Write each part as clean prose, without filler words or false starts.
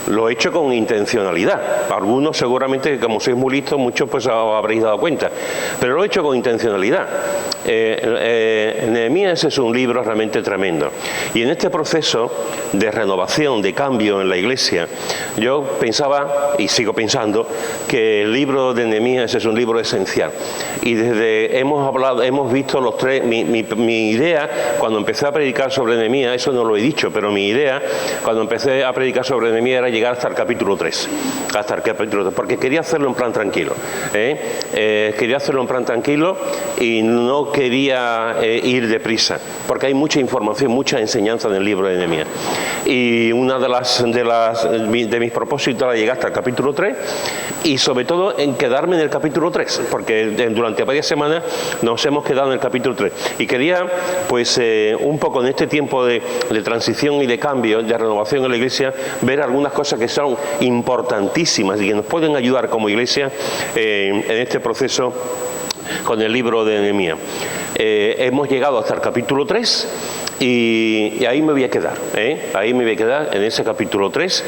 Lo he hecho con intencionalidad. Algunos seguramente, como sois muy listos, muchos pues os habréis dado cuenta. Pero lo he hecho con intencionalidad. Nehemías es un libro realmente tremendo. Y en este proceso de renovación, de cambio en la Iglesia, yo pensaba, y sigo pensando, que el libro de Nehemías es un libro esencial. Y hemos visto los tres, mi idea, cuando empecé a predicar sobre Nehemías, eso no lo he dicho, pero mi idea, cuando empecé a predicar sobre Nehemías, era llegar hasta el capítulo 3. Hasta el capítulo 3, porque quería hacerlo en plan tranquilo. Quería hacerlo en plan tranquilo y no quería ir deprisa, porque hay mucha información, mucha enseñanza en el libro de Nehemías. Y una de mis propósitos era llegar hasta el capítulo 3 y sobre todo en quedarme en el capítulo 3, porque durante varias semanas nos hemos quedado en el capítulo 3. Y quería, pues, un poco en este tiempo de transición y de cambio, de renovación en la Iglesia, ver algunas cosas que son importantísimas y que nos pueden ayudar como Iglesia en este proceso con el libro de Nehemías. Hemos llegado hasta el capítulo 3 y ahí me voy a quedar. Ahí me voy a quedar en ese capítulo 3.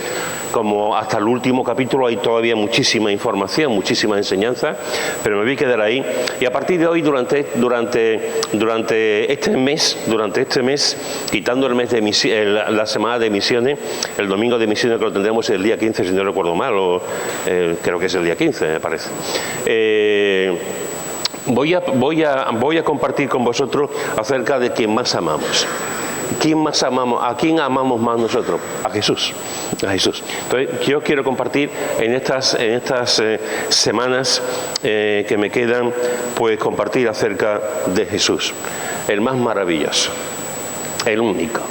Como hasta el último capítulo hay todavía muchísima información, muchísima enseñanza, pero me voy a quedar ahí. Y a partir de hoy, durante este mes, quitando el mes de la semana de misiones, el domingo de misiones que lo tendremos el día 15, si no recuerdo mal, creo que es el día 15, me parece. Voy a compartir con vosotros acerca de quién más amamos. ¿Quién más amamos? ¿A quién amamos más nosotros? A Jesús. A Jesús. Entonces, yo quiero compartir en estas semanas que me quedan, pues compartir acerca de Jesús, el más maravilloso, el único,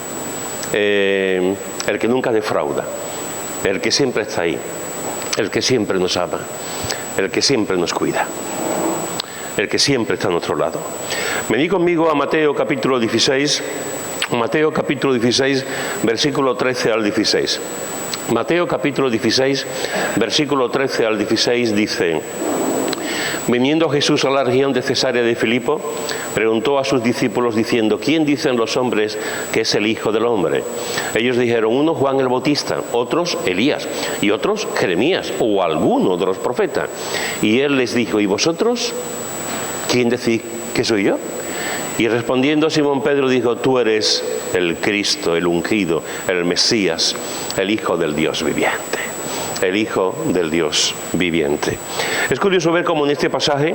el que nunca defrauda, el que siempre está ahí, el que siempre nos ama, el que siempre nos cuida, el que siempre está a nuestro lado. Venid conmigo a Mateo capítulo 16, Mateo capítulo 16, versículo 13 al 16. Mateo capítulo 16, versículo 13 al 16 dice: Viniendo Jesús a la región de Cesarea de Filipo, preguntó a sus discípulos diciendo: ¿Quién dicen los hombres que es el Hijo del Hombre? Ellos dijeron: unos Juan el Bautista, otros Elías, y otros Jeremías, o alguno de los profetas. Y él les dijo: ¿y vosotros? ¿Quién decís que soy yo? Y respondiendo Simón Pedro dijo: tú eres el Cristo, el ungido, el Mesías, el Hijo del Dios viviente. El Hijo del Dios viviente. Es curioso ver cómo en este pasaje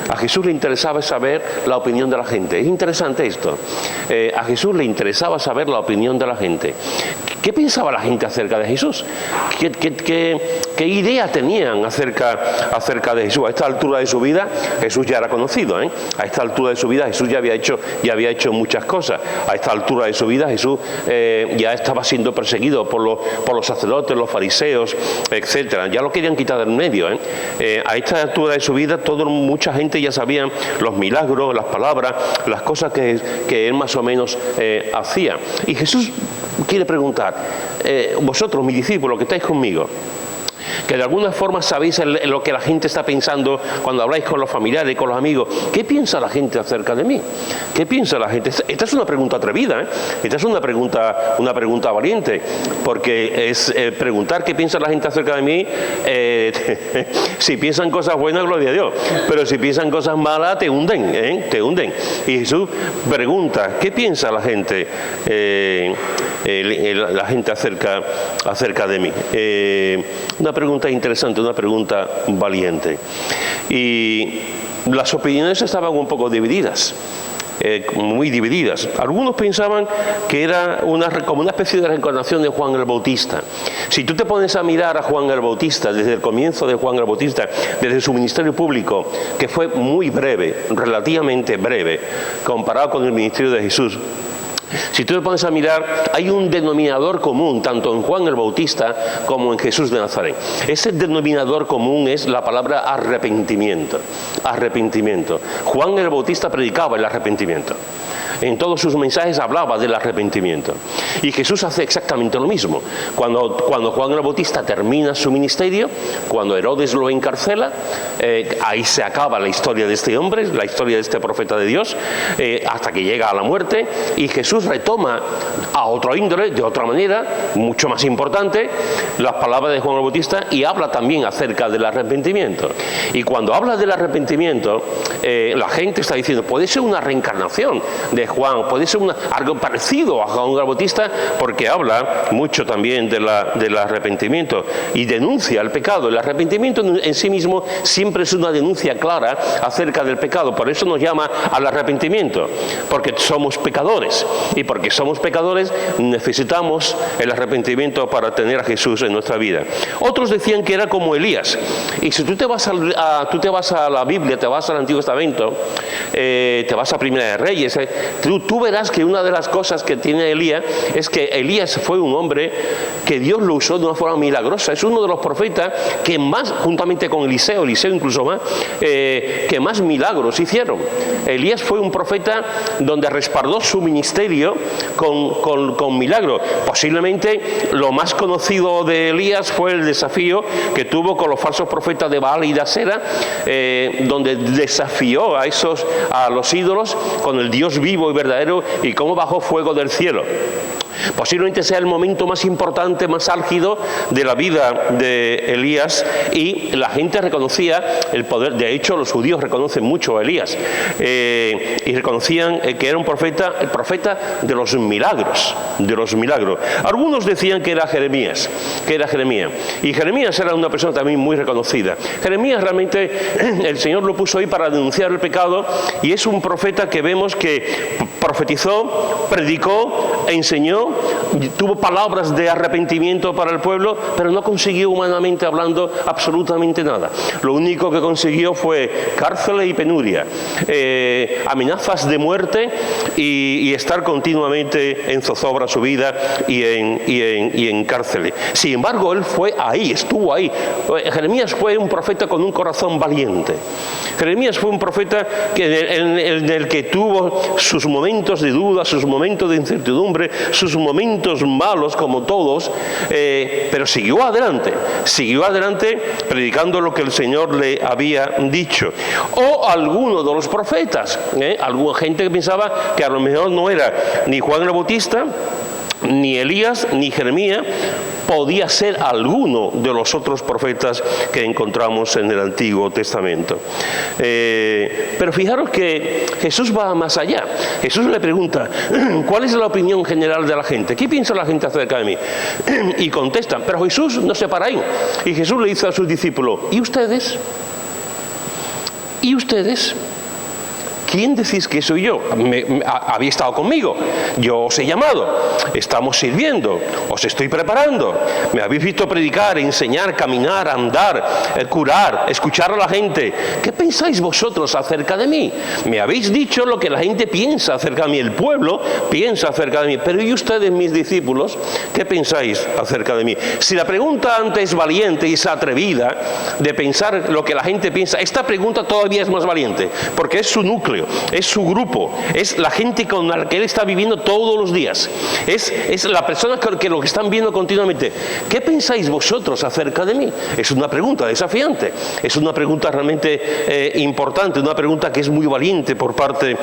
a Jesús le interesaba saber la opinión de la gente. Es interesante esto. A Jesús le interesaba saber la opinión de la gente. ¿Qué pensaba la gente acerca de Jesús? ¿Qué idea tenían acerca de Jesús? A esta altura de su vida, Jesús ya era conocido. A esta altura de su vida, Jesús ya había hecho muchas cosas. A esta altura de su vida, Jesús ya estaba siendo perseguido por los sacerdotes, los fariseos, etcétera. Ya lo querían quitar del medio. A esta altura de su vida, mucha gente ya sabía los milagros, las palabras, las cosas que él más o menos hacía. Y Jesús quiere preguntar: vosotros, mis discípulos, que estáis conmigo, que de alguna forma sabéis lo que la gente está pensando cuando habláis con los familiares, con los amigos. ¿Qué piensa la gente acerca de mí? ¿Qué piensa la gente? Esta es una pregunta atrevida, Esta es una pregunta valiente, porque es preguntar qué piensa la gente acerca de mí. Si piensan cosas buenas, gloria a Dios, pero si piensan cosas malas, te hunden, te hunden. Y Jesús pregunta: ¿qué piensa la gente? La gente acerca de mí. Una pregunta interesante, una pregunta valiente. Y las opiniones estaban un poco divididas, muy divididas. Algunos pensaban que era como una especie de reencarnación de Juan el Bautista. Si tú te pones a mirar a Juan el Bautista, desde el comienzo de Juan el Bautista, desde su ministerio público, que fue muy breve, relativamente breve, comparado con el ministerio de Jesús, si tú te pones a mirar, hay un denominador común tanto en Juan el Bautista como en Jesús de Nazaret. Ese denominador común es la palabra arrepentimiento. Arrepentimiento. Juan el Bautista predicaba el arrepentimiento. En todos sus mensajes hablaba del arrepentimiento. Y Jesús hace exactamente lo mismo. Cuando Juan el Bautista termina su ministerio, cuando Herodes lo encarcela, ahí se acaba la historia de este hombre, la historia de este profeta de Dios, hasta que llega a la muerte. Y Jesús Jesús retoma a otro índole, de otra manera, mucho más importante, las palabras de Juan el Bautista, y habla también acerca del arrepentimiento. Y cuando habla del arrepentimiento, la gente está diciendo, puede ser una reencarnación de Juan, puede ser algo parecido a Juan el Bautista, porque habla mucho también del arrepentimiento y denuncia el pecado. El arrepentimiento en sí mismo siempre es una denuncia clara acerca del pecado. Por eso nos llama al arrepentimiento, porque somos pecadores, y porque somos pecadores necesitamos el arrepentimiento para tener a Jesús en nuestra vida. Otros decían que era como Elías, y si tú te vas a la Biblia, te vas al Antiguo Testamento, te vas a Primera de Reyes, tú verás que una de las cosas que tiene Elías es que Elías fue un hombre que Dios lo usó de una forma milagrosa. Es uno de los profetas que más, juntamente con Eliseo incluso más, que más milagros hicieron. Elías fue un profeta donde respaldó su ministerio con milagros. Posiblemente lo más conocido de Elías fue el desafío que tuvo con los falsos profetas de Baal y de Asera, donde desafió a los ídolos con el Dios vivo y verdadero, y cómo bajó fuego del cielo. Posiblemente sea el momento más importante, más álgido de la vida de Elías, y la gente reconocía el poder. De hecho, los judíos reconocen mucho a Elías y reconocían que era un profeta, el profeta de los milagros, Algunos decían que era Jeremías, y Jeremías era una persona también muy reconocida. Jeremías realmente el Señor lo puso ahí para denunciar el pecado, y es un profeta que vemos que profetizó, predicó, enseñó, tuvo palabras de arrepentimiento para el pueblo, pero no consiguió humanamente hablando absolutamente nada. Lo único que consiguió fue cárcel y penuria, amenazas de muerte y estar continuamente en zozobra su vida y en cárcel. Sin embargo, él fue ahí, estuvo ahí. Jeremías fue un profeta con un corazón valiente. Jeremías fue un profeta en el que tuvo sus momentos de duda, sus momentos de incertidumbre, sus momentos malos como todos, pero siguió adelante predicando lo que el Señor le había dicho. O alguno de los profetas, alguna gente que pensaba que a lo mejor no era ni Juan el Bautista, ni Elías, ni Jeremías, podía ser alguno de los otros profetas que encontramos en el Antiguo Testamento. Pero fijaros que Jesús va más allá. Jesús le pregunta, ¿cuál es la opinión general de la gente? ¿Qué piensa la gente acerca de mí? Y contestan, pero Jesús no se para ahí. Y Jesús le dice a sus discípulos, ¿y ustedes? ¿Y ustedes? ¿Quién decís que soy yo? Habéis estado conmigo, yo os he llamado, estamos sirviendo, os estoy preparando, me habéis visto predicar, enseñar, caminar, andar, curar, escuchar a la gente. ¿Qué pensáis vosotros acerca de mí? Me habéis dicho lo que la gente piensa acerca de mí, el pueblo piensa acerca de mí, pero ¿y ustedes, mis discípulos, qué pensáis acerca de mí? Si la pregunta antes es valiente y es atrevida de pensar lo que la gente piensa, esta pregunta todavía es más valiente, porque es su núcleo, es su grupo, es la gente con la que él está viviendo todos los días, es la persona que lo que están viendo continuamente. ¿Qué pensáis vosotros acerca de mí? Es una pregunta desafiante, es una pregunta realmente importante, una pregunta que es muy valiente por parte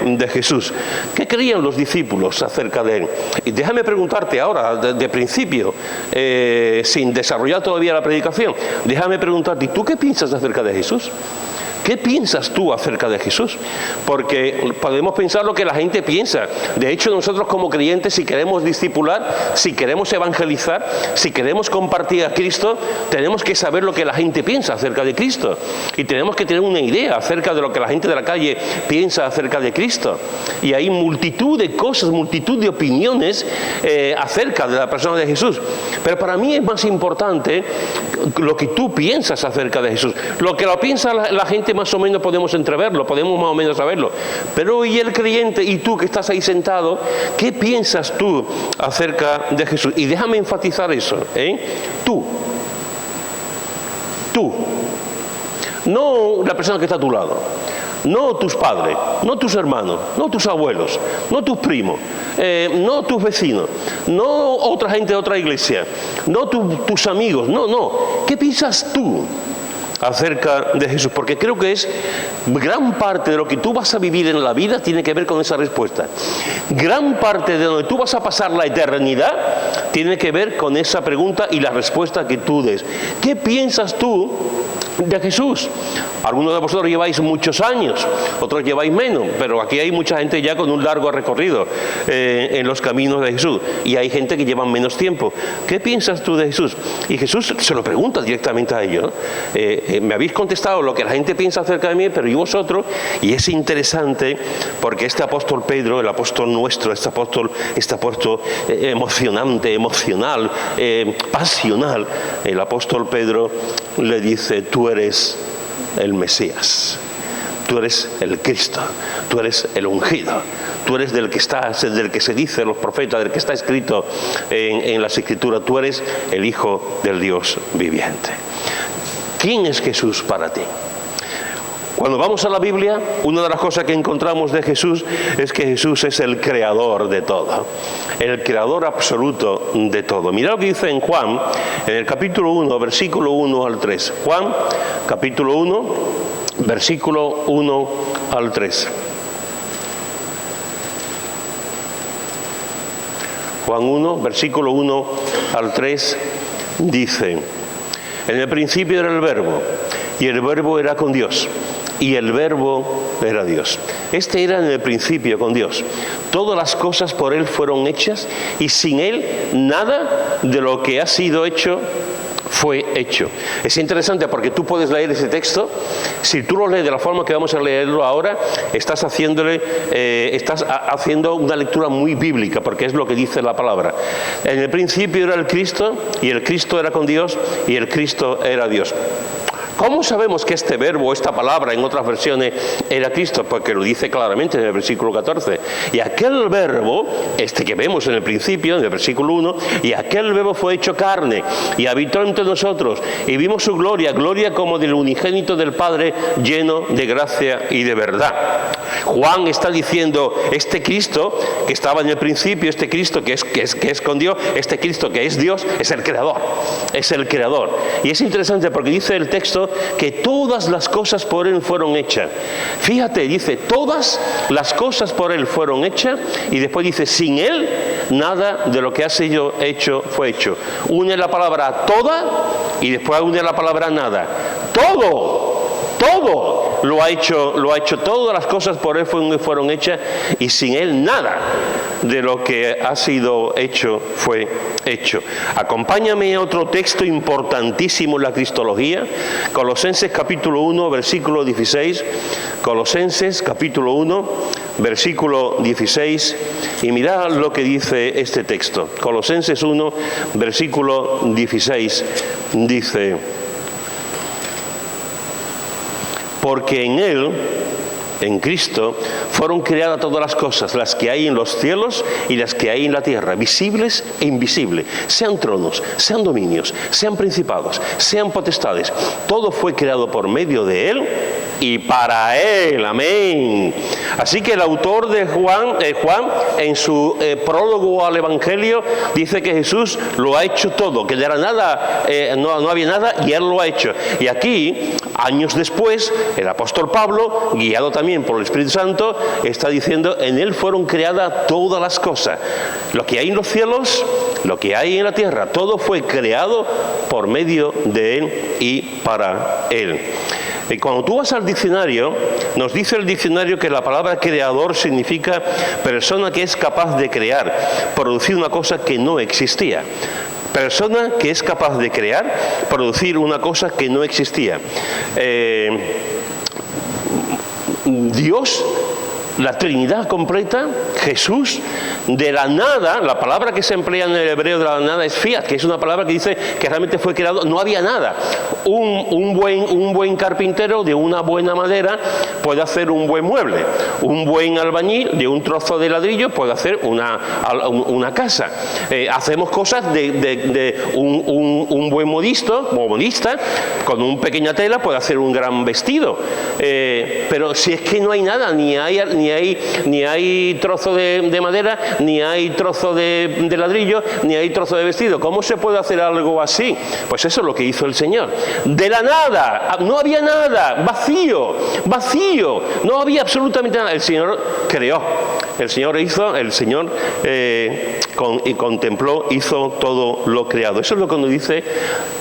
de Jesús. ¿Qué creían los discípulos acerca de él? Y déjame preguntarte ahora, de principio, sin desarrollar todavía la predicación, déjame preguntarte, ¿tú qué piensas acerca de Jesús? ¿Qué piensas tú acerca de Jesús? Porque podemos pensar lo que la gente piensa. De hecho, nosotros como creyentes, si queremos discipular, si queremos evangelizar, si queremos compartir a Cristo, tenemos que saber lo que la gente piensa acerca de Cristo. Y tenemos que tener una idea acerca de lo que la gente de la calle piensa acerca de Cristo. Y hay multitud de cosas, multitud de opiniones acerca de la persona de Jesús. Pero para mí es más importante lo que tú piensas acerca de Jesús. Lo que lo piensa la gente más o menos podemos entreverlo, podemos más o menos saberlo. Pero y el creyente, y tú que estás ahí sentado, ¿qué piensas tú acerca de Jesús? Y déjame enfatizar eso, Tú. No la persona que está a tu lado. No tus padres, no tus hermanos, no tus abuelos, no tus primos, no tus vecinos, no otra gente de otra iglesia, no tus amigos, no. ¿Qué piensas tú acerca de Jesús, porque creo que es gran parte de lo que tú vas a vivir en la vida tiene que ver con esa respuesta. Gran parte de donde tú vas a pasar la eternidad tiene que ver con esa pregunta y la respuesta que tú des. ¿Qué piensas tú de Jesús? Algunos de vosotros lleváis muchos años, otros lleváis menos, pero aquí hay mucha gente ya con un largo recorrido en los caminos de Jesús, y hay gente que lleva menos tiempo. ¿Qué piensas tú de Jesús? Y Jesús se lo pregunta directamente a ellos, ¿no? Me habéis contestado lo que la gente piensa acerca de mí, pero ¿y vosotros? Y es interesante porque este apóstol Pedro, el apóstol nuestro, este apóstol emocionante, emocional, pasional, el apóstol Pedro le dice: tú eres el Mesías, tú eres el Cristo, tú eres el ungido, tú eres del que se dice los profetas, del que está escrito en las Escrituras, tú eres el Hijo del Dios viviente. ¿Quién es Jesús para ti? Cuando vamos a la Biblia, una de las cosas que encontramos de Jesús es que Jesús es el creador de todo, el creador absoluto de todo. Mirad lo que dice en Juan, en el capítulo 1, versículo 1 al 3. Juan, capítulo 1, versículo 1 al 3. Juan 1, versículo 1 al 3 dice: en el principio era el Verbo, y el Verbo era con Dios, y el Verbo era Dios. Este era en el principio con Dios. Todas las cosas por Él fueron hechas, y sin Él nada de lo que ha sido hecho fue hecho. Es interesante porque tú puedes leer ese texto. Si tú lo lees de la forma que vamos a leerlo ahora, estás haciendo una lectura muy bíblica, porque es lo que dice la palabra. En el principio era el Cristo, y el Cristo era con Dios, y el Cristo era Dios. ¿Cómo sabemos que este verbo, esta palabra, en otras versiones, era Cristo? Porque lo dice claramente en el versículo 14. Y aquel verbo, este que vemos en el principio, en el versículo 1, y aquel verbo fue hecho carne, y habitó entre nosotros, y vimos su gloria, gloria como del unigénito del Padre, lleno de gracia y de verdad. Juan está diciendo, este Cristo que estaba en el principio, este Cristo que es con Dios, este Cristo que es Dios, es el creador, es el creador. Y es interesante porque dice el texto que todas las cosas por Él fueron hechas. Fíjate, dice, todas las cosas por Él fueron hechas, y después dice, sin Él nada de lo que ha sido hecho fue hecho. Une la palabra toda y después une la palabra nada. Todo lo ha hecho, todas las cosas por Él fueron hechas, y sin Él nada de lo que ha sido hecho fue hecho. Acompáñame a otro texto importantísimo en la cristología, Colosenses capítulo 1, versículo 16, Colosenses capítulo 1, versículo 16, y mirad lo que dice este texto. Colosenses 1, versículo 16, dice: porque en Él, en Cristo, fueron creadas todas las cosas, las que hay en los cielos y las que hay en la tierra, visibles e invisibles, sean tronos, sean dominios, sean principados, sean potestades. Todo fue creado por medio de Él y para Él. Amén. Así que el autor de Juan, en su prólogo al Evangelio, dice que Jesús lo ha hecho todo, que de la nada no había nada y Él lo ha hecho. Y aquí, años después, el apóstol Pablo, guiado también por el Espíritu Santo, está diciendo, en Él fueron creadas todas las cosas. Lo que hay en los cielos, lo que hay en la tierra, todo fue creado por medio de Él y para Él. Y cuando tú vas al diccionario, nos dice el diccionario que la palabra creador significa persona que es capaz de crear, producir una cosa que no existía. Persona que es capaz de crear, producir una cosa que no existía. Dios, la Trinidad completa, Jesús, de la nada, la palabra que se emplea en el hebreo de la nada es fiat, que es una palabra que dice que realmente fue creado, no había nada. Un buen carpintero de una buena madera puede hacer un buen mueble. Un buen albañil de un trozo de ladrillo puede hacer una casa. Hacemos cosas de un buen modista con una pequeña tela puede hacer un gran vestido. Pero si es que no hay nada, ni hay trozo de madera, ni hay trozo de ladrillo, ni hay trozo de vestido, ¿cómo se puede hacer algo así? Pues eso es lo que hizo el Señor. De la nada, no había nada, vacío, no había absolutamente nada. El Señor creó, el Señor hizo, contempló, hizo todo lo creado. Eso es lo que nos dice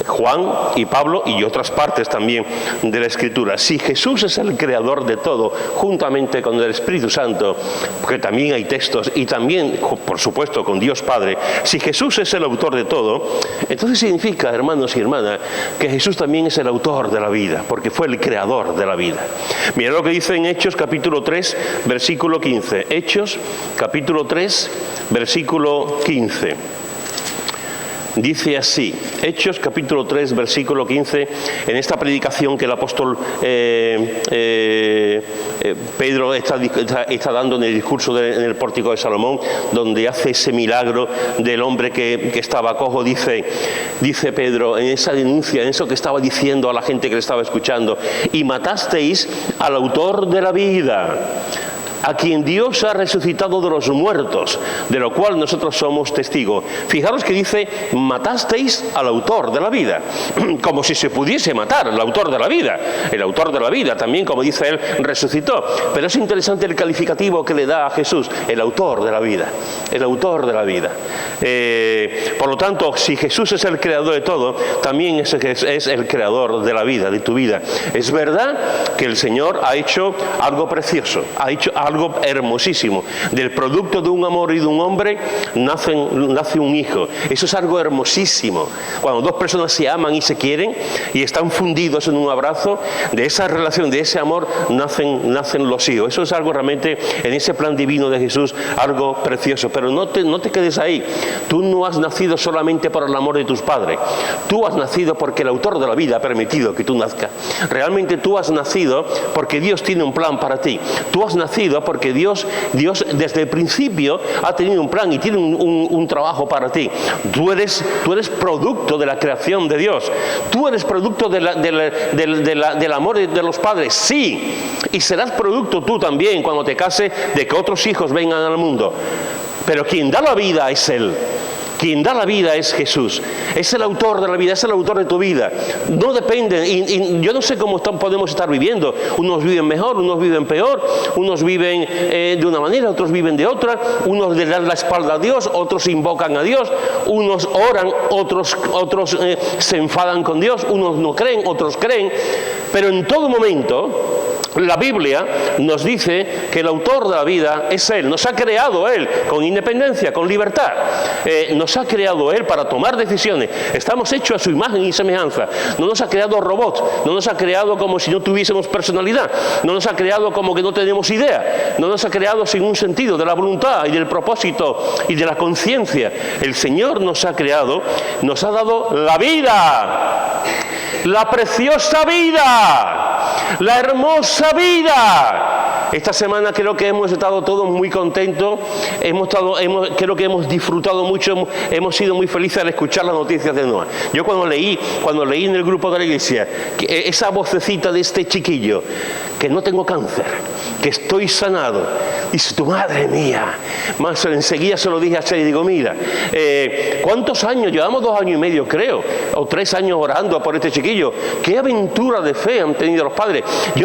Juan y Pablo y otras partes también de la Escritura. Si Jesús es el creador de todo, juntamente con el Espíritu Santo, porque también hay textos, y también, por supuesto, con Dios Padre, si Jesús es el autor de todo, entonces significa, hermanos y hermanas, que Jesús también es el autor de la vida, porque fue el creador de la vida. Mira lo que dice en Hechos capítulo 3, versículo 15. Hechos capítulo 3, versículo 15. Dice así, Hechos capítulo 3, versículo 15, en esta predicación que el apóstol Pedro está dando en el discurso en el pórtico de Salomón, donde hace ese milagro del hombre que estaba cojo. Dice Pedro, en esa denuncia, en eso que estaba diciendo a la gente que le estaba escuchando: y matasteis al autor de la vida, a quien Dios ha resucitado de los muertos, de lo cual nosotros somos testigos. Fijaros que dice: matasteis al autor de la vida, como si se pudiese matar al autor de la vida. El autor de la vida también, como dice él, resucitó. Pero es interesante el calificativo que le da a Jesús: el autor de la vida, el autor de la vida. Por lo tanto, si Jesús es el creador de todo, también es el creador de la vida, de tu vida. Es verdad que el Señor ha hecho algo precioso, ha hecho algo hermosísimo. Del producto de un amor y de un hombre nace un hijo. Eso es algo hermosísimo. Cuando dos personas se aman y se quieren y están fundidos en un abrazo, de esa relación, de ese amor, nacen los hijos. Eso es algo realmente, en ese plan divino de Jesús, algo precioso. Pero no te quedes ahí. Tú no has nacido solamente por el amor de tus padres. Tú has nacido porque el autor de la vida ha permitido que tú nazcas. Realmente tú has nacido porque Dios tiene un plan para ti. Tú has nacido porque Dios desde el principio ha tenido un plan y tiene un trabajo para ti. Tú eres producto de la creación de Dios. Tú eres producto del amor de los padres, sí. Y serás producto tú también, cuando te cases, de que otros hijos vengan al mundo. Pero quien da la vida es Él. Quien da la vida es Jesús. Es el autor de la vida, es el autor de tu vida. No depende, y yo no sé cómo podemos estar viviendo. Unos viven mejor, unos viven peor, unos viven de una manera, otros viven de otra. Unos le dan la espalda a Dios, otros invocan a Dios. Unos oran, otros se enfadan con Dios. Unos no creen, otros creen. Pero en todo momento, la Biblia nos dice que el autor de la vida es Él. Nos ha creado Él con independencia, con libertad. Nos ha creado Él para tomar decisiones. Estamos hechos a su imagen y semejanza. No nos ha creado robots. No nos ha creado como si no tuviésemos personalidad. No nos ha creado como que no tenemos idea. No nos ha creado sin un sentido de la voluntad y del propósito y de la conciencia. El Señor nos ha creado, nos ha dado la vida. La preciosa vida, la hermosa vida. Esta semana creo que hemos estado todos muy contentos, creo que hemos disfrutado mucho, hemos sido muy felices al escuchar las noticias de Noah. Yo cuando leí en el grupo de la iglesia esa vocecita de este chiquillo, que no tengo cáncer, que estoy sanado, dice: tu madre mía. Más enseguida se lo dije a Sara y digo: mira, ¿cuántos años? Llevamos 2 años y medio, creo, o 3 años orando por este chiquillo. Qué aventura de fe han tenido los padres.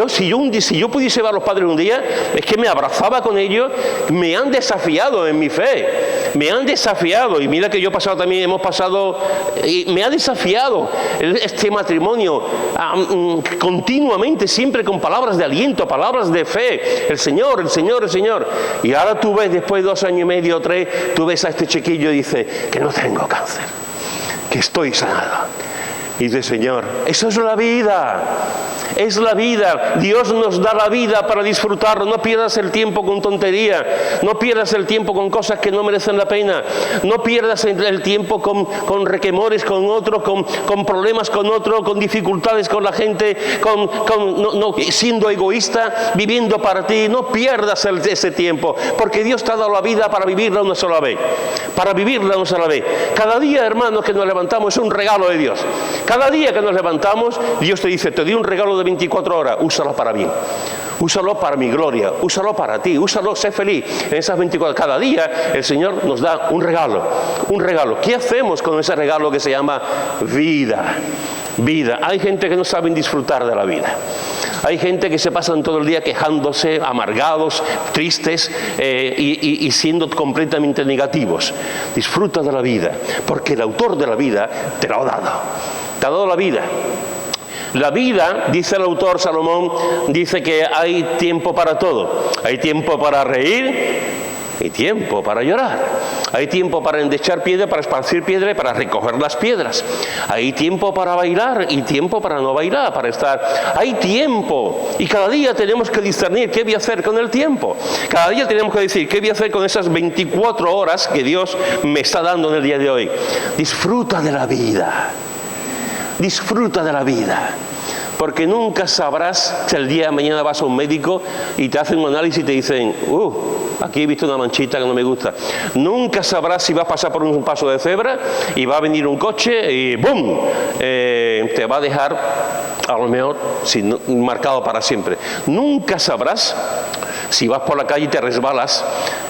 Si yo pudiese ver a los padres un día, es que me abrazaba con ellos. Me han desafiado en mi fe, me han desafiado, y mira que yo hemos pasado, y me ha desafiado este matrimonio continuamente, siempre con palabras de aliento, palabras de fe. El Señor, el Señor, el Señor. Y ahora tú ves, después de 2 años y medio, 3, tú ves a este chiquillo y dice que no tengo cáncer, que estoy sanado. Y dice, Señor, eso es la vida. Es la vida. Dios nos da la vida para disfrutarlo. No pierdas el tiempo con tontería. No pierdas el tiempo con cosas que no merecen la pena. No pierdas el tiempo con requemores con otro, con problemas con otro, con dificultades con la gente, siendo egoísta, viviendo para ti. No pierdas ese tiempo, porque Dios te ha dado la vida para vivirla una sola vez. Para vivirla una sola vez. Cada día, hermanos, que nos levantamos es un regalo de Dios. Cada día que nos levantamos, Dios te dice, te doy un regalo de 24 horas, úsalo para bien. Úsalo para mi gloria, úsalo para ti, úsalo, sé feliz. En esas 24 horas, cada día, el Señor nos da un regalo, un regalo. ¿Qué hacemos con ese regalo que se llama vida? Vida. Hay gente que no saben disfrutar de la vida. Hay gente que se pasan todo el día quejándose, amargados, tristes y siendo completamente negativos. Disfruta de la vida, porque el autor de la vida te lo ha dado. Te ha dado la vida. La vida, dice el autor Salomón, dice que hay tiempo para todo. Hay tiempo para reír y tiempo para llorar. Hay tiempo para endechar piedra, para esparcir piedra y para recoger las piedras. Hay tiempo para bailar y tiempo para no bailar, para estar. Hay tiempo. Y cada día tenemos que discernir qué voy a hacer con el tiempo. Cada día tenemos que decir qué voy a hacer con esas 24 horas que Dios me está dando en el día de hoy. Disfruta de la vida. Disfruta de la vida. Porque nunca sabrás si el día de mañana vas a un médico y te hacen un análisis y te dicen, aquí he visto una manchita que no me gusta. Nunca sabrás si vas a pasar por un paso de cebra y va a venir un coche y ¡bum! Te va a dejar, a lo mejor, marcado para siempre. Nunca sabrás si vas por la calle y te resbalas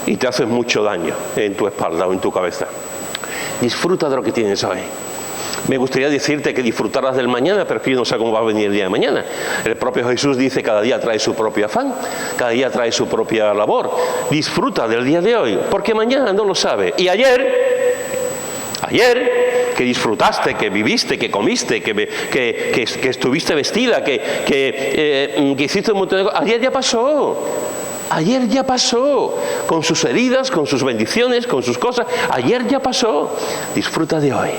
y te haces mucho daño en tu espalda o en tu cabeza. Disfruta de lo que tienes hoy. Me gustaría decirte que disfrutaras del mañana, pero que yo no sé cómo va a venir el día de mañana. El propio Jesús dice, cada día trae su propio afán, cada día trae su propia labor. Disfruta del día de hoy, porque mañana no lo sabe. Y ayer, que disfrutaste, que viviste, que comiste, que estuviste vestida, que hiciste un montón de cosas, ayer ya pasó. Ayer ya pasó, con sus heridas, con sus bendiciones, con sus cosas. Ayer ya pasó. Disfruta de hoy.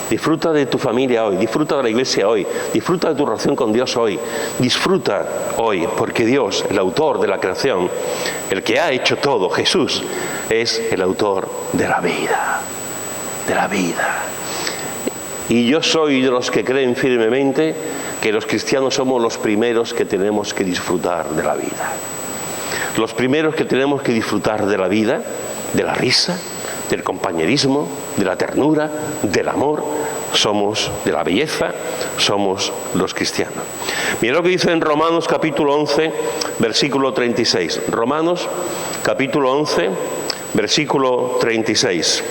Disfruta de tu familia hoy, disfruta de la iglesia hoy, disfruta de tu relación con Dios hoy, disfruta hoy, porque Dios, el autor de la creación, el que ha hecho todo, Jesús, es el autor de la vida, de la vida. Y yo soy de los que creen firmemente que los cristianos somos los primeros que tenemos que disfrutar de la vida. Los primeros que tenemos que disfrutar de la vida, de la risa, del compañerismo, de la ternura, del amor, somos de la belleza, somos los cristianos. Mira lo que dice en Romanos capítulo 11, versículo 36. Romanos capítulo 11, versículo 36.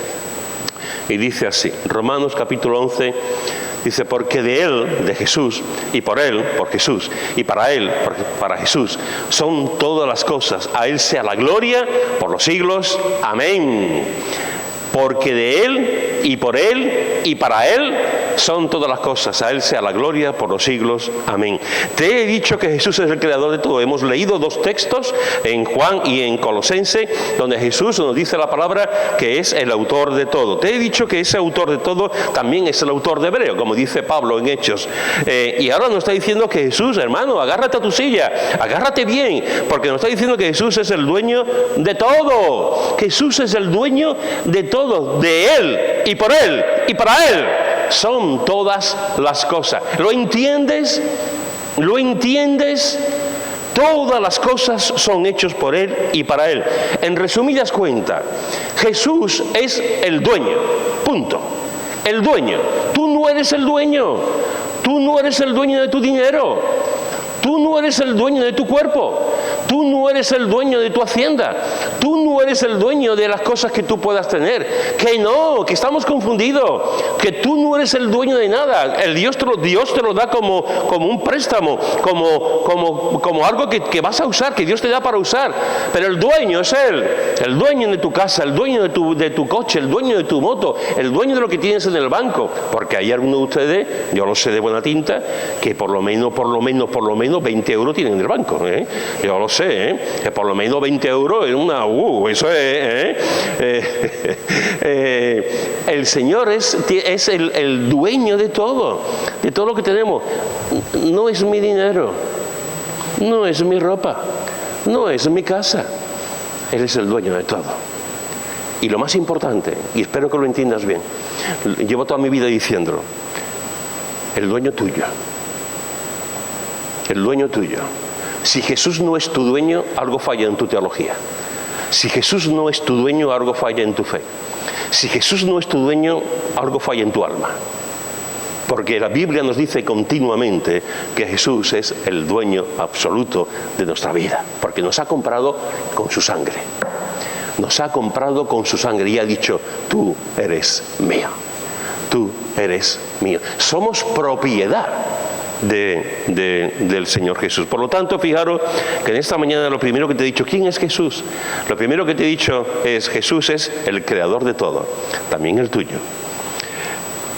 Y dice así, Romanos capítulo 11, dice, porque de Él, de Jesús, y por Él, por Jesús, y para Él, para Jesús, son todas las cosas. A Él sea la gloria por los siglos. Amén. Porque de Él, y por Él, y para Él, son todas las cosas. A Él sea la gloria por los siglos. Amén. Te he dicho que Jesús es el creador de todo. Hemos leído dos textos, en Juan y en Colosense, donde Jesús nos dice la palabra que es el autor de todo. Te he dicho que ese autor de todo también es el autor de Hebreo, como dice Pablo en Hechos. Y ahora nos está diciendo que Jesús, hermano, agárrate a tu silla, agárrate bien, porque nos está diciendo que Jesús es el dueño de todo. Jesús es el dueño de todo. De Él, y por Él, y para Él son todas las cosas. ¿Lo entiendes? ¿Lo entiendes? Todas las cosas son hechas por Él y para Él. En resumidas cuentas, Jesús es el dueño. Punto. El dueño. Tú no eres el dueño. Tú no eres el dueño de tu dinero. Tú no eres el dueño de tu cuerpo. Tú no eres el dueño de tu hacienda. Tú no eres el dueño de las cosas que tú puedas tener. Que no, que estamos confundidos. Que tú no eres el dueño de nada. Dios te lo da como un préstamo, como algo que vas a usar, que Dios te da para usar. Pero el dueño es Él. El dueño de tu casa, el dueño de tu coche, el dueño de tu moto, el dueño de lo que tienes en el banco. Porque hay algunos de ustedes, yo lo sé de buena tinta, que por lo menos 20 euros tienen en el banco. Yo lo sé. sé, que por lo menos 20 euros es una... eso es... el Señor es el dueño de todo lo que tenemos. No es mi dinero, no es mi ropa, no es mi casa. Él es el dueño de todo. Y lo más importante, y espero que lo entiendas bien, llevo toda mi vida diciéndolo, el dueño tuyo. El dueño tuyo. Si Jesús no es tu dueño, algo falla en tu teología. Si Jesús no es tu dueño, algo falla en tu fe. Si Jesús no es tu dueño, algo falla en tu alma. Porque la Biblia nos dice continuamente que Jesús es el dueño absoluto de nuestra vida. Porque nos ha comprado con su sangre. Nos ha comprado con su sangre y ha dicho, tú eres mío. Tú eres mío. Somos propiedad del Señor Jesús. Por lo tanto, fijaros que en esta mañana lo primero que te he dicho, ¿quién es Jesús? Lo primero que te he dicho es, Jesús es el creador de todo, también el tuyo.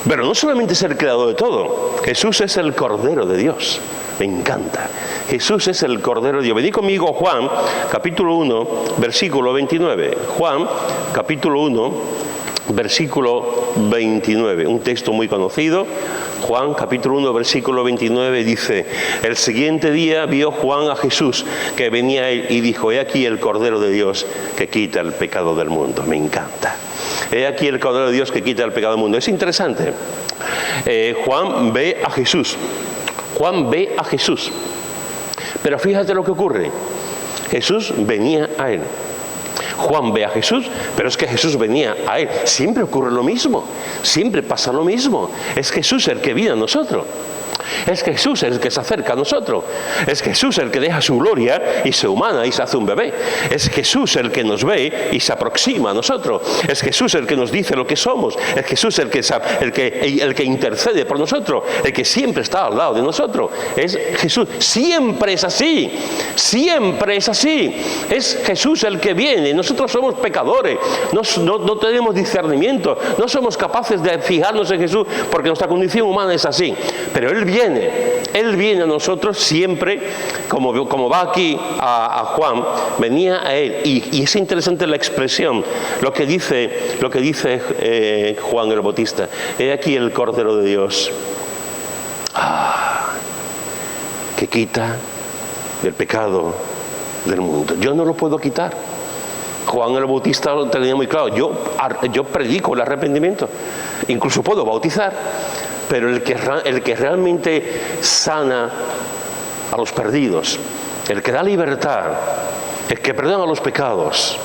Pero no solamente es el creador de todo, Jesús es el Cordero de Dios. Me encanta. Jesús es el Cordero de Dios. Venid conmigo Juan, capítulo 1, versículo 29. Juan, capítulo 1, versículo 29. Un texto muy conocido. Juan, capítulo 1, versículo 29 dice, el siguiente día vio Juan a Jesús que venía a él y dijo, he aquí el Cordero de Dios que quita el pecado del mundo. Me encanta. He aquí el Cordero de Dios que quita el pecado del mundo. Es interesante. Juan ve a Jesús. Juan ve a Jesús. Pero fíjate lo que ocurre. Jesús venía a él. Juan ve a Jesús, pero es que Jesús venía a él. Siempre ocurre lo mismo, siempre pasa lo mismo. Es Jesús el que viene a nosotros. Es Jesús el que se acerca a nosotros. Es Jesús el que deja su gloria y se humana y se hace un bebé. Es Jesús el que nos ve y se aproxima a nosotros. Es Jesús el que nos dice lo que somos. Es Jesús el que intercede por nosotros. El que siempre está al lado de nosotros. Es Jesús. Siempre es así. Siempre es así. Es Jesús el que viene. Nosotros somos pecadores. No tenemos discernimiento. No somos capaces de fijarnos en Jesús porque nuestra condición humana es así. Pero Él viene a nosotros siempre, como va aquí a Juan, venía a Él. Y es interesante la expresión, lo que dice Juan el Bautista. He aquí el Cordero de Dios, que quita el pecado del mundo. Yo no lo puedo quitar. Juan el Bautista lo tenía muy claro. Yo predico el arrepentimiento. Incluso puedo bautizar. Pero el que realmente sana a los perdidos, el que da libertad, el que perdona los pecados,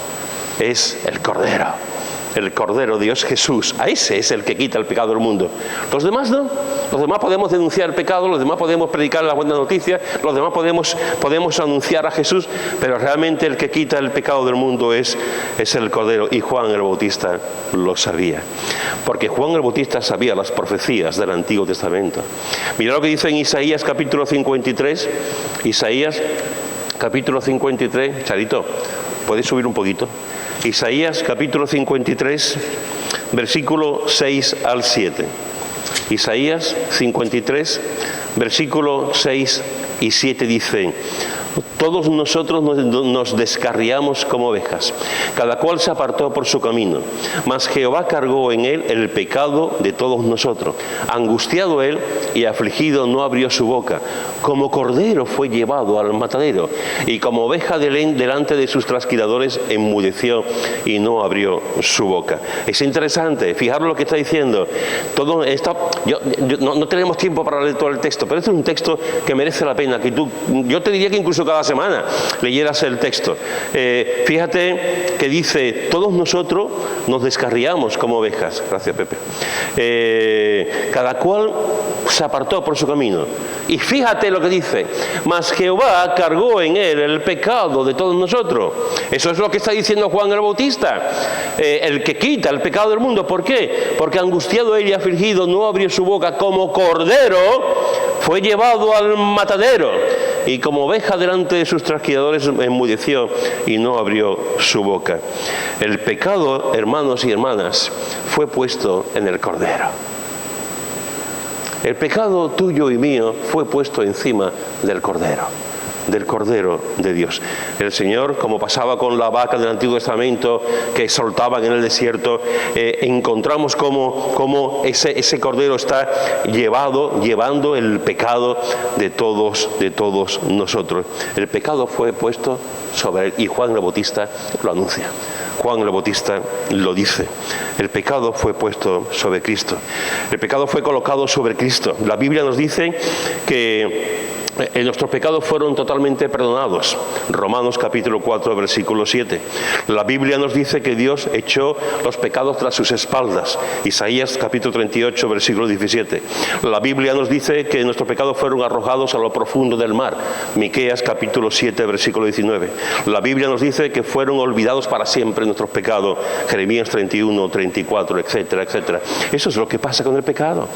es el Cordero de Dios Jesús. A ese es el que quita el pecado del mundo. Los demás no. Los demás podemos denunciar el pecado, los demás podemos predicar la buena noticia, los demás podemos anunciar a Jesús, pero realmente el que quita el pecado del mundo es el Cordero. Y Juan el Bautista lo sabía. Porque Juan el Bautista sabía las profecías del Antiguo Testamento. Mira lo que dice en Isaías capítulo 53. Isaías capítulo 53. Charito, ¿puedes subir un poquito? Isaías capítulo 53, versículo 6 al 7. Isaías 53, versículo 6 y 7 dice: todos nosotros nos descarriamos como ovejas, cada cual se apartó por su camino, mas Jehová cargó en él el pecado de todos nosotros. Angustiado él y afligido no abrió su boca. Como cordero fue llevado al matadero, y como oveja delante de sus trasquiladores enmudeció y no abrió su boca. Es interesante, fijaros lo que está diciendo. Todo esto, no tenemos tiempo para leer todo el texto, pero este es un texto que merece la pena que yo te diría que incluso cada semana leyeras el texto. Fíjate que dice: todos nosotros nos descarriamos como ovejas. Gracias, Pepe. Cada cual se apartó por su camino. Y fíjate lo que dice: mas Jehová cargó en él el pecado de todos nosotros. Eso es lo que está diciendo Juan el Bautista, el que quita el pecado del mundo. ¿Por qué? Porque angustiado él y afligido no abrió su boca. Como cordero fue llevado al matadero, y como oveja delante de sus trasquiladores enmudeció y no abrió su boca. El pecado, hermanos y hermanas, fue puesto en el Cordero. El pecado tuyo y mío fue puesto encima del Cordero. del Cordero de Dios. El Señor, como pasaba con la vaca del Antiguo Testamento que soltaban en el desierto, encontramos cómo ese Cordero está llevando el pecado de todos nosotros. El pecado fue puesto sobre él, y Juan el Bautista lo anuncia. Juan el Bautista lo dice. El pecado fue puesto sobre Cristo. El pecado fue colocado sobre Cristo. La Biblia nos dice que nuestros pecados fueron totalmente perdonados. Romanos capítulo 4, versículo 7. La Biblia nos dice que Dios echó los pecados tras sus espaldas. Isaías capítulo 38, versículo 17. La Biblia nos dice que nuestros pecados fueron arrojados a lo profundo del mar. Miqueas capítulo 7, versículo 19. La Biblia nos dice que fueron olvidados para siempre nuestros pecados. Jeremías 31, 34, etcétera, etcétera. Eso es lo que pasa con el pecado.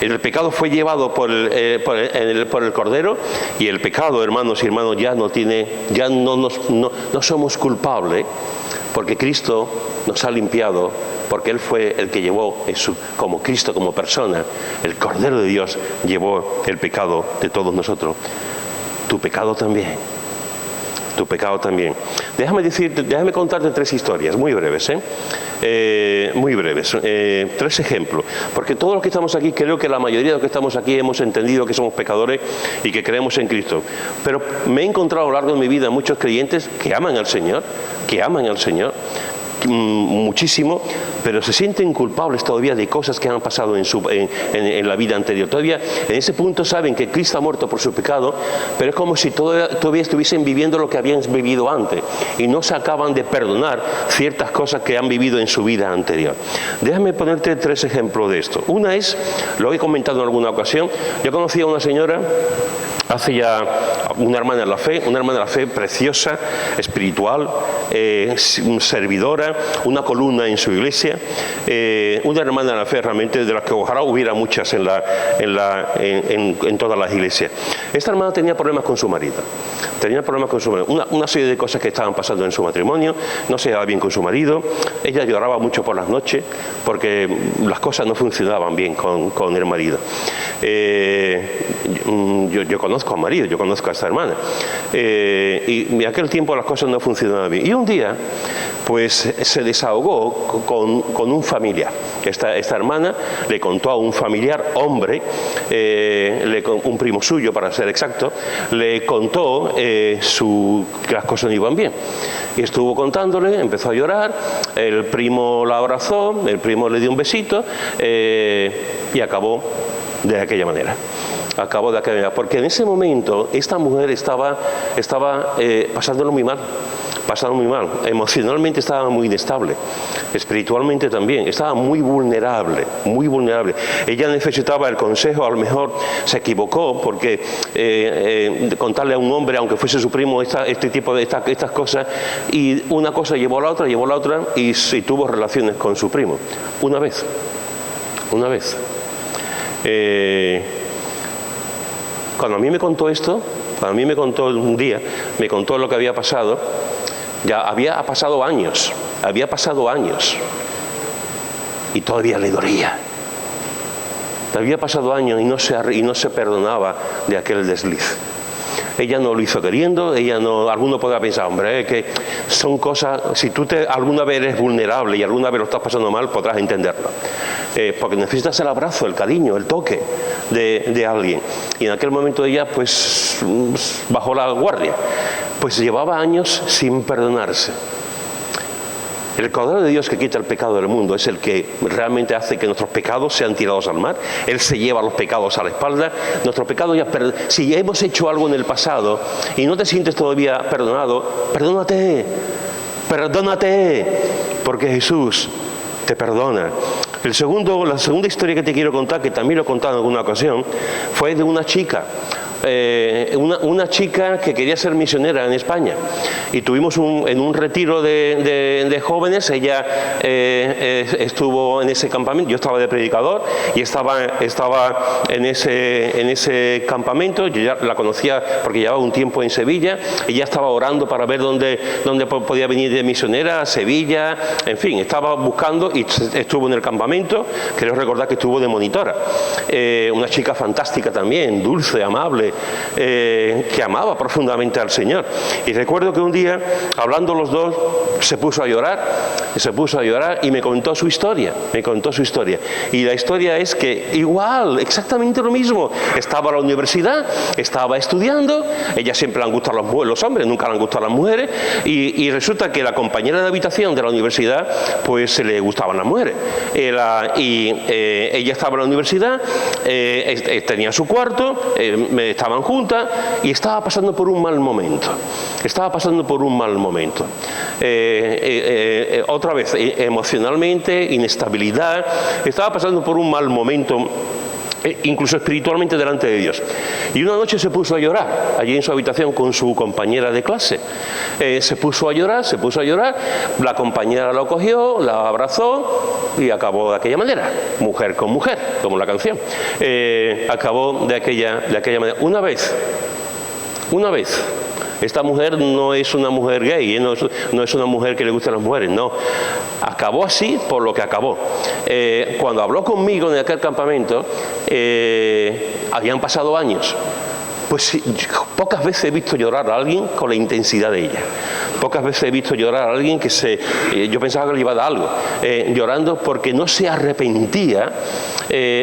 El pecado fue llevado por el Cordero, y el pecado, hermanos y hermanas, no somos culpables, porque Cristo nos ha limpiado, porque Él fue el que llevó, como Cristo, como persona, el Cordero de Dios llevó el pecado de todos nosotros. Tu pecado también. Tu pecado también. Déjame contarte 3 historias, muy breves, muy breves. 3 ejemplos, porque todos los que estamos aquí, creo que la mayoría de los que estamos aquí hemos entendido que somos pecadores y que creemos en Cristo. Pero me he encontrado a lo largo de mi vida muchos creyentes que aman al Señor, muchísimo, pero se sienten culpables todavía de cosas que han pasado en la vida anterior. Todavía en ese punto saben que Cristo ha muerto por su pecado, pero es como si todavía estuviesen viviendo lo que habían vivido antes y no se acaban de perdonar ciertas cosas que han vivido en su vida anterior. Déjame ponerte 3 ejemplos de esto. Una es, lo he comentado en alguna ocasión, yo conocí a una señora hace ya, una hermana de la fe preciosa, espiritual, servidora, una columna en su iglesia, una hermana de la fe realmente de las que ojalá hubiera muchas en todas las iglesias. Esta hermana tenía problemas con su marido. Una serie de cosas que estaban pasando en su matrimonio, no se llevaba bien con su marido, ella lloraba mucho por las noches porque las cosas no funcionaban bien con el marido. Yo conozco al marido, yo conozco a esta hermana, y en aquel tiempo las cosas no funcionaban bien. Y un día, pues se desahogó con un familiar. Esta hermana le contó a un familiar, hombre, un primo suyo para ser exacto, le contó que las cosas no iban bien. Y estuvo contándole, empezó a llorar, el primo la abrazó, el primo le dio un besito, y acabó de aquella manera. Porque en ese momento esta mujer estaba pasándolo muy mal. Emocionalmente estaba muy inestable, espiritualmente también, estaba muy vulnerable. Ella necesitaba el consejo, a lo mejor se equivocó, porque contarle a un hombre, aunque fuese su primo, estas cosas, y una cosa llevó a la otra, y tuvo relaciones con su primo. Una vez. Cuando a mí me contó esto, un día, me contó lo que había pasado, ya había pasado años, y todavía le dolía. Había pasado años y no se perdonaba de aquel desliz. Ella no lo hizo queriendo, alguno podrá pensar, hombre, que son cosas, si tú alguna vez eres vulnerable y alguna vez lo estás pasando mal, podrás entenderlo. Porque necesitas el abrazo, el cariño, el toque de alguien. Y en aquel momento ella, pues, bajó la guardia. Pues llevaba años sin perdonarse. El Cordero de Dios que quita el pecado del mundo es el que realmente hace que nuestros pecados sean tirados al mar. Él se lleva los pecados a la espalda. Nuestros pecados si ya hemos hecho algo en el pasado y no te sientes todavía perdonado, perdónate, porque Jesús te perdona. La segunda historia que te quiero contar, que también lo he contado en alguna ocasión, fue de una chica. Una chica que quería ser misionera en España, y tuvimos en un retiro de jóvenes. Ella estuvo en ese campamento, yo estaba de predicador y estaba en ese campamento. Yo ya la conocía porque llevaba un tiempo en Sevilla, ella estaba orando para ver dónde podía venir de misionera a Sevilla, en fin, estaba buscando y estuvo en el campamento. Creo recordar que estuvo de monitora, una chica fantástica también, dulce, amable, que amaba profundamente al Señor. Y recuerdo que un día, hablando los dos, se puso a llorar y me contó su historia, Y la historia es que igual, exactamente lo mismo, estaba en la universidad, estaba estudiando, ella siempre le han gustado los hombres, nunca le han gustado las mujeres, y resulta que la compañera de habitación de la universidad, pues se le gustaban las mujeres. Ella estaba en la universidad, tenía su cuarto, estaban juntas y estaba pasando por un mal momento. Otra vez, emocionalmente, inestabilidad, estaba pasando por un mal momento, incluso espiritualmente delante de Dios. Y una noche se puso a llorar allí en su habitación con su compañera de clase. Se puso a llorar, la compañera lo cogió, la abrazó y acabó de aquella manera, mujer con mujer, como la canción. Acabó de aquella manera. Una vez. Esta mujer no es una mujer gay, no es una mujer que le gustan las mujeres, no. Acabó así por lo que acabó. Cuando habló conmigo en aquel campamento, habían pasado años. Pues pocas veces he visto llorar a alguien con la intensidad de ella. Pocas veces he visto llorar a alguien que yo pensaba que le iba a dar algo. Llorando porque no se arrepentía,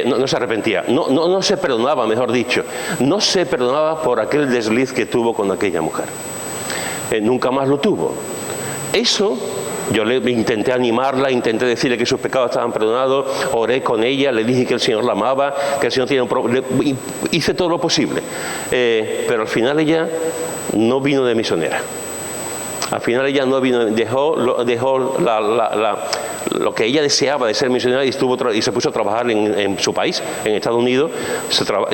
no se perdonaba, mejor dicho. No se perdonaba por aquel desliz que tuvo con aquella mujer. Nunca más lo tuvo. Eso, yo intenté animarla, intenté decirle que sus pecados estaban perdonados, oré con ella, le dije que el Señor la amaba, que el Señor tenía un problema, hice todo lo posible. Pero al final ella no vino de misionera. Al final ella no vino, dejó lo que ella deseaba de ser misionera y se puso a trabajar en su país, en Estados Unidos,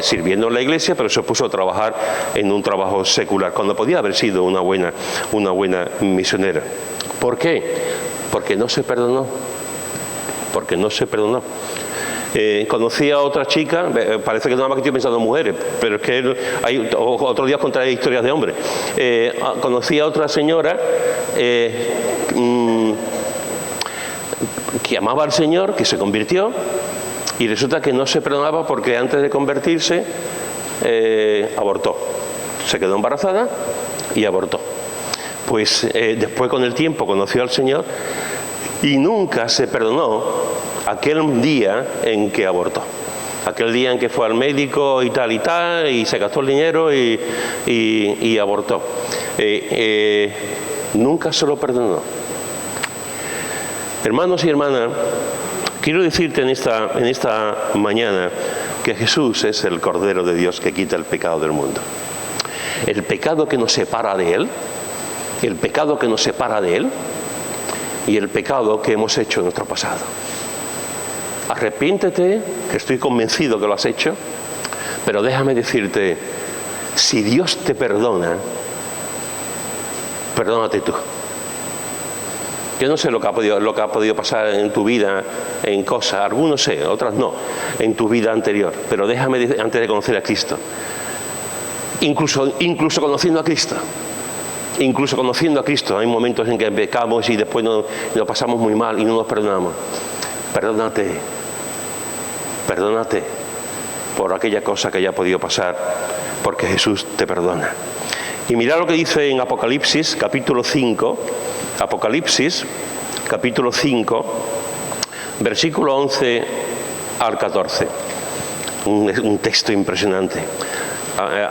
sirviendo en la iglesia, pero se puso a trabajar en un trabajo secular, cuando podía haber sido una buena misionera. ¿Por qué? Porque no se perdonó. Conocí a otra chica, parece que nada más que estoy pensando en mujeres, pero es que otro día os contaré historias de hombres. Conocí a otra señora que amaba al Señor, que se convirtió, y resulta que no se perdonaba porque antes de convertirse abortó. Se quedó embarazada y abortó. Pues después, con el tiempo, conoció al Señor y nunca se perdonó aquel día en que abortó. Aquel día en que fue al médico y tal, y se gastó el dinero y abortó. Nunca se lo perdonó. Hermanos y hermanas, quiero decirte en esta mañana que Jesús es el Cordero de Dios que quita el pecado del mundo. El pecado que nos separa de Él, y el pecado que hemos hecho en nuestro pasado. Arrepiéntete, que estoy convencido que lo has hecho, pero déjame decirte, si Dios te perdona, perdónate tú. Yo no sé lo que ha podido pasar en tu vida, en cosas, algunos sé, otras no, en tu vida anterior, pero déjame antes de conocer a Cristo. Incluso conociendo a Cristo, hay momentos en que pecamos y después nos pasamos muy mal y no nos perdonamos. Perdónate por aquella cosa que haya podido pasar, porque Jesús te perdona. Y mira lo que dice en Apocalipsis, capítulo 5, versículo 11 al 14. Un texto impresionante.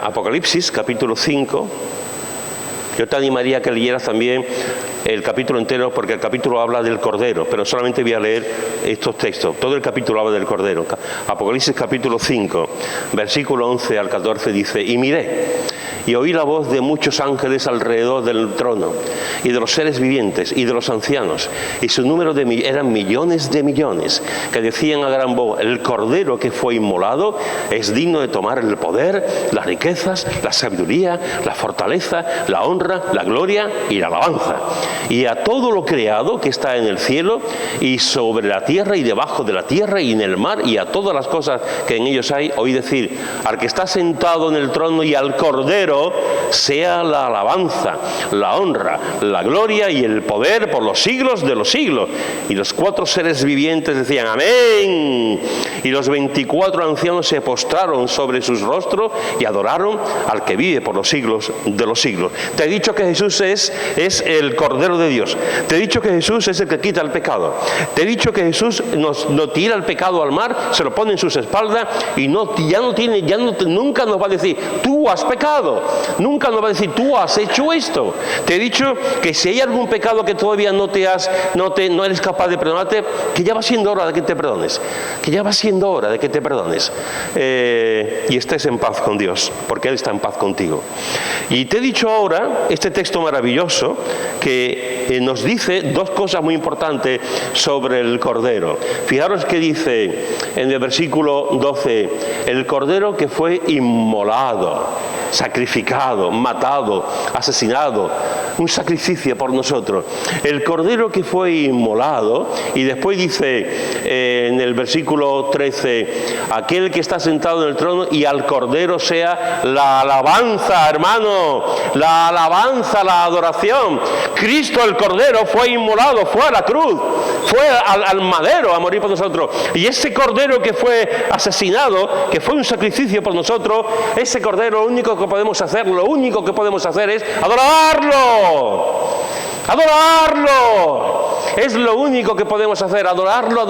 Apocalipsis, capítulo 5. Yo te animaría a que leyeras también el capítulo entero, porque el capítulo habla del Cordero, pero solamente voy a leer estos textos. Todo el capítulo habla del Cordero. Apocalipsis capítulo 5, versículo 11 al 14 dice: y miré, y oí la voz de muchos ángeles alrededor del trono, y de los seres vivientes, y de los ancianos, y su número eran millones de millones, que decían a gran voz: el Cordero que fue inmolado es digno de tomar el poder, las riquezas, la sabiduría, la fortaleza, la honra, la gloria y la alabanza. y a todo lo creado que está en el cielo y sobre la tierra y debajo de la tierra y en el mar y a todas las cosas que en ellos hay, oí decir, al que está sentado en el trono y al Cordero sea la alabanza, la honra, la gloria y el poder por los siglos de los siglos. Y los 4 seres vivientes decían amén, y los 24 ancianos se postraron sobre sus rostros y adoraron al que vive por los siglos de los siglos. Te he dicho que Jesús es el Cordero de Dios. Te he dicho que Jesús es el que quita el pecado. Te he dicho que Jesús nos tira el pecado al mar, se lo pone en sus espaldas y nunca nos va a decir tú has pecado, nunca nos va a decir tú has hecho esto. Te he dicho que si hay algún pecado que todavía no eres capaz de perdonarte, que ya va siendo hora de que te perdones, y estés en paz con Dios, porque Él está en paz contigo. Y te he dicho ahora este texto maravilloso que nos dice 2 cosas muy importantes sobre el Cordero. Fijaros que dice en el versículo 12, el Cordero que fue inmolado, sacrificado, matado, asesinado, un sacrificio por nosotros. El Cordero que fue inmolado, y después dice en el versículo 13, aquel que está sentado en el trono y al Cordero sea la alabanza, hermano, la alabanza, la adoración. Cristo el Cordero fue inmolado, fue a la cruz, fue al madero a morir por nosotros. Y ese Cordero que fue asesinado, que fue un sacrificio por nosotros, ese Cordero lo único que podemos hacer es adorarlo. Es lo único que podemos hacer, adorarlo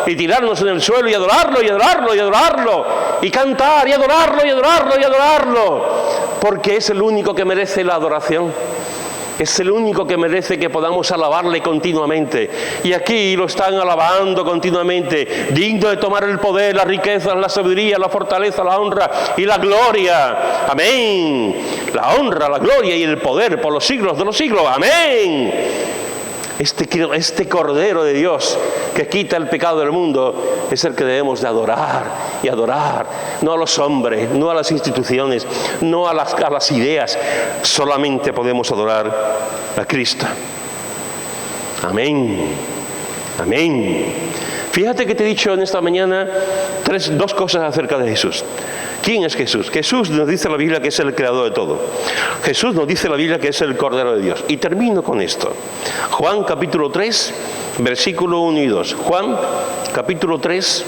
y tirarnos en el suelo y adorarlo y cantar y adorarlo, porque es el único que merece la adoración. Es el único que merece que podamos alabarle continuamente. Y aquí lo están alabando continuamente. Digno de tomar el poder, la riqueza, la sabiduría, la fortaleza, la honra y la gloria. Amén. La honra, la gloria y el poder por los siglos de los siglos. Amén. Este Cordero de Dios que quita el pecado del mundo es el que debemos de adorar y adorar, no a los hombres, no a las instituciones, no a las ideas, solamente podemos adorar a Cristo. Amén, amén. Fíjate que te he dicho en esta mañana 2 cosas acerca de Jesús. ¿Quién es Jesús? Jesús nos dice la Biblia que es el creador de todo. Jesús nos dice la Biblia que es el Cordero de Dios. Y termino con esto. Juan capítulo 3, versículo 1 y 2. Juan capítulo 3,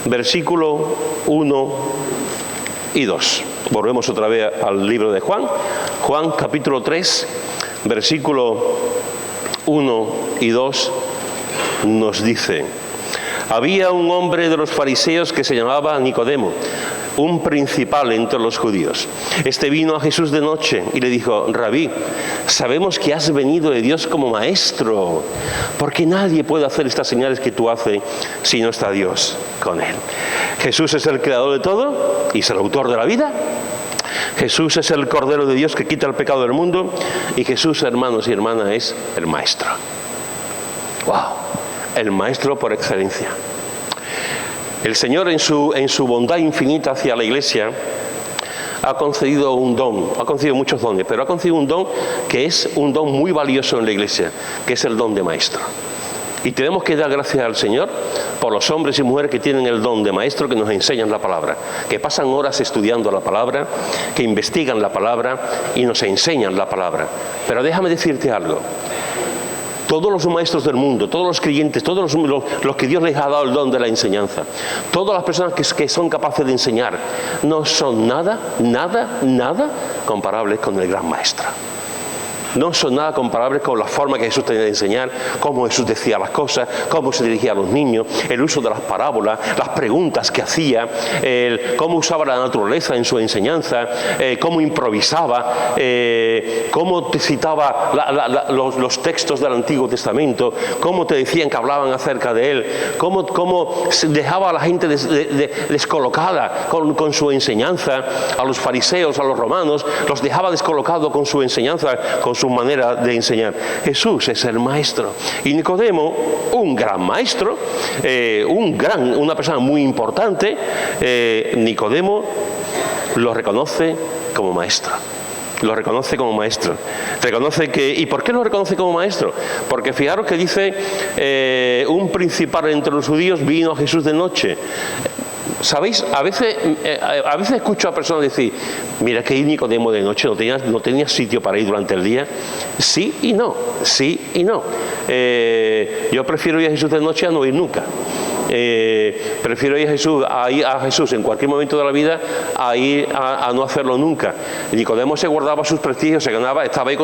versículo 1 y 2. Volvemos otra vez al libro de Juan. Juan capítulo 3, versículo 1 y 2 nos dice: había un hombre de los fariseos que se llamaba Nicodemo, un principal entre los judíos. Este vino a Jesús de noche y le dijo: Rabí, sabemos que has venido de Dios como maestro, porque nadie puede hacer estas señales que tú haces si no está Dios con él. Jesús es el creador de todo y es el autor de la vida. Jesús es el Cordero de Dios que quita el pecado del mundo, y Jesús, hermanos y hermanas, es el maestro. ¡Wow! El maestro por excelencia. El Señor en su bondad infinita hacia la Iglesia ha concedido un don, ha concedido muchos dones, pero ha concedido un don que es un don muy valioso en la Iglesia, que es el don de maestro. Y tenemos que dar gracias al Señor por los hombres y mujeres que tienen el don de maestro, que nos enseñan la palabra, que pasan horas estudiando la palabra, que investigan la palabra y nos enseñan la palabra. Pero déjame decirte algo. Todos los maestros del mundo, todos los creyentes, todos los que Dios les ha dado el don de la enseñanza, todas las personas que son capaces de enseñar, no son nada comparables con el gran maestro. No son nada comparables con la forma que Jesús tenía de enseñar, cómo Jesús decía las cosas, cómo se dirigía a los niños, el uso de las parábolas, las preguntas que hacía, cómo usaba la naturaleza en su enseñanza, cómo improvisaba, cómo te citaba los textos del Antiguo Testamento, cómo te decían que hablaban acerca de él, cómo dejaba a la gente descolocada con su enseñanza, a los fariseos, a los romanos, los dejaba descolocados con su enseñanza, con su manera de enseñar. Jesús es el maestro. Y Nicodemo, un gran maestro, una persona muy importante, Nicodemo lo reconoce como maestro. Lo reconoce como maestro. Reconoce que, ¿y por qué lo reconoce como maestro? Porque fijaros que dice, un principal entre los judíos vino a Jesús de noche. ¿Sabéis? A veces escucho a personas decir, mira que Nicodemo de noche no tenía sitio para ir durante el día. Sí y no, sí y no. Yo prefiero ir a Jesús de noche a no ir nunca. Prefiero ir a Jesús en cualquier momento de la vida a no hacerlo nunca. Nicodemo se guardaba sus prestigios, estaba ahí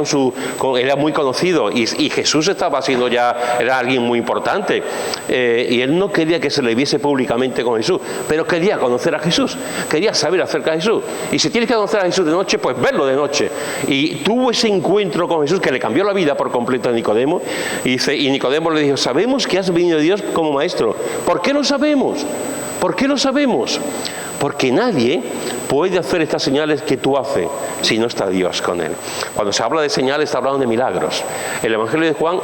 era muy conocido y Jesús era alguien muy importante, y él no quería que se le viese públicamente con Jesús, pero quería conocer a Jesús, quería saber acerca de Jesús. Y si tienes que conocer a Jesús de noche, pues verlo de noche. Y tuvo ese encuentro con Jesús que le cambió la vida por completo a Nicodemo. Y Nicodemo le dijo, sabemos que has venido de Dios como maestro. ¿Por qué lo sabemos? ¿Por qué lo sabemos? Porque nadie puede hacer estas señales que tú haces si no está Dios con él. Cuando se habla de señales, está hablando de milagros. El Evangelio de Juan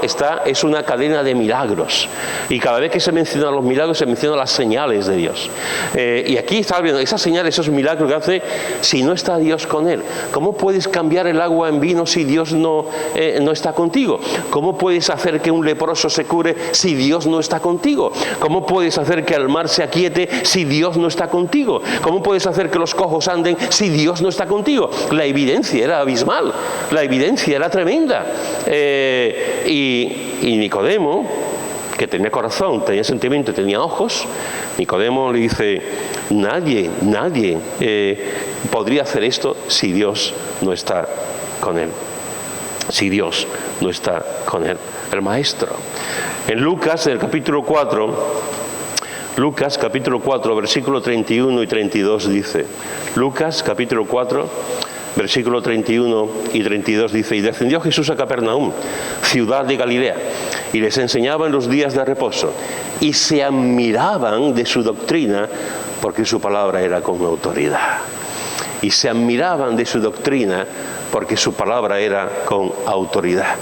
es una cadena de milagros. Y cada vez que se mencionan los milagros, se mencionan las señales de Dios. Y aquí está viendo esas señales, esos milagros que hace si no está Dios con él. ¿Cómo puedes cambiar el agua en vino si Dios no está contigo? ¿Cómo puedes hacer que un leproso se cure si Dios no está contigo? ¿Cómo puedes hacer que el mar se aquiete si Dios no está contigo? ¿Cómo puedes hacer que los cojos anden si Dios no está contigo? La evidencia era abismal, la evidencia era tremenda. Y Nicodemo, que tenía corazón, tenía sentimiento, tenía ojos, Nicodemo le dice, nadie podría hacer esto si Dios no está con él. Si Dios no está con él, el maestro. En Lucas, en el capítulo 4, Lucas capítulo 4, versículo 31 y 32 dice, Lucas capítulo 4, versículo 31 y 32 dice, y descendió Jesús a Capernaum, ciudad de Galilea, y les enseñaba en los días de reposo, y se admiraban de su doctrina, porque su palabra era con autoridad. Y se admiraban de su doctrina, porque su palabra era con autoridad.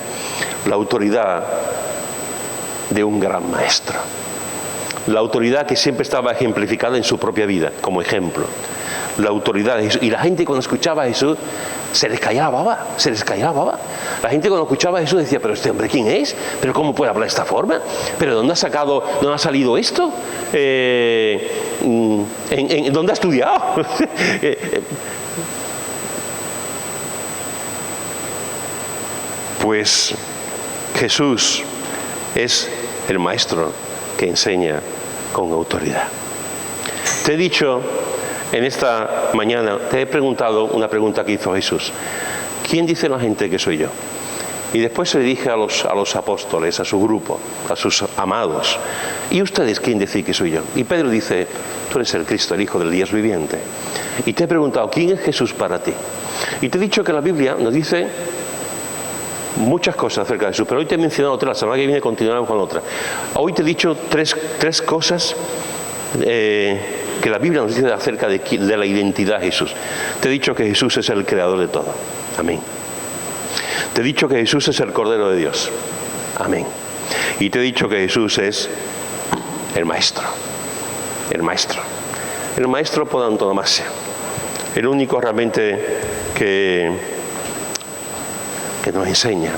La autoridad de un gran maestro. La autoridad que siempre estaba ejemplificada en su propia vida, como ejemplo. La autoridad de Jesús. Y la gente cuando escuchaba a Jesús, se les caía la baba. La gente cuando escuchaba a Jesús decía, pero este hombre ¿quién es? ¿Pero cómo puede hablar de esta forma? ¿Pero dónde ha salido esto? ¿Dónde ha estudiado? Pues Jesús es el maestro que enseña con autoridad. Te he dicho en esta mañana, te he preguntado una pregunta que hizo Jesús. ¿Quién dice la gente que soy yo? Y después se dirige a los apóstoles, a su grupo, a sus amados. ¿Y ustedes quién decís que soy yo? Y Pedro dice, tú eres el Cristo, el Hijo del Dios viviente. Y te he preguntado, ¿quién es Jesús para ti? Y te he dicho que la Biblia nos dice muchas cosas acerca de Jesús, pero hoy te he mencionado otra, la semana que viene continuaremos con otra. Hoy te he dicho tres cosas que la Biblia nos dice acerca de la identidad de Jesús. Te he dicho que Jesús es el creador de todo. Amén. Te he dicho que Jesús es el Cordero de Dios. Amén. Y te he dicho que Jesús es el Maestro. El Maestro. El Maestro por antonomasia. El único realmente que nos enseña.